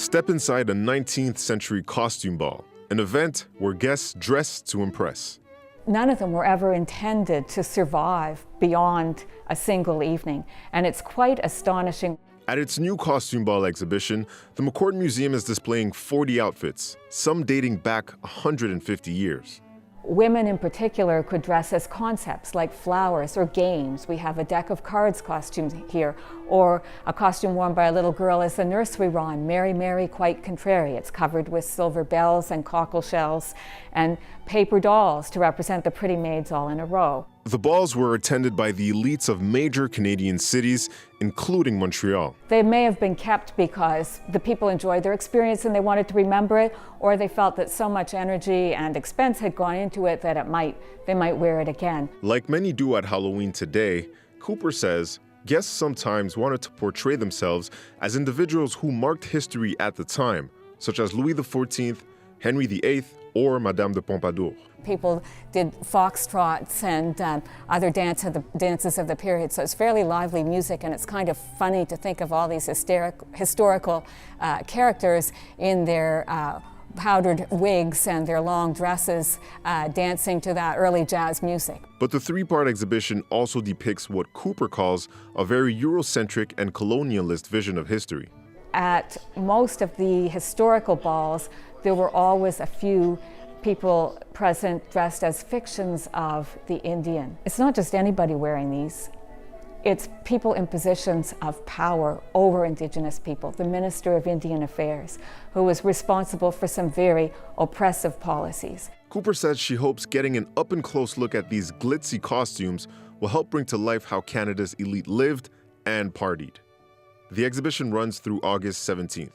Step inside a 19th century costume ball, an event where guests dress to impress. None of them were ever intended to survive beyond a single evening, and it's quite astonishing. At its new costume ball exhibition, the McCord Museum is displaying 40 outfits, some dating back 150 years. Women in particular could dress as concepts like flowers or games. We have a deck of cards costumes here, or a costume worn by a little girl as the nursery rhyme, Mary, Mary, quite contrary. It's covered with silver bells and cockle shells and paper dolls to represent the pretty maids all in a row. The balls were attended by the elites of major Canadian cities, including Montreal. They may have been kept because the people enjoyed their experience and they wanted to remember it, or they felt that so much energy and expense had gone into it that they might wear it again. Like many do at Halloween today, Cooper says guests sometimes wanted to portray themselves as individuals who marked history at the time, such as Louis XIV, Henry VIII, or Madame de Pompadour. People did foxtrots and other dances of the period, so it's fairly lively music, and it's kind of funny to think of all these historical characters in their powdered wigs and their long dresses dancing to that early jazz music. But the three-part exhibition also depicts what Cooper calls a very Eurocentric and colonialist vision of history. At most of the historical balls, there were always a few people present dressed as fictions of the Indian. It's not just anybody wearing these. It's people in positions of power over Indigenous people. The Minister of Indian Affairs, who was responsible for some very oppressive policies. Cooper says she hopes getting an up-and-close look at these glitzy costumes will help bring to life how Canada's elite lived and partied. The exhibition runs through August 17th.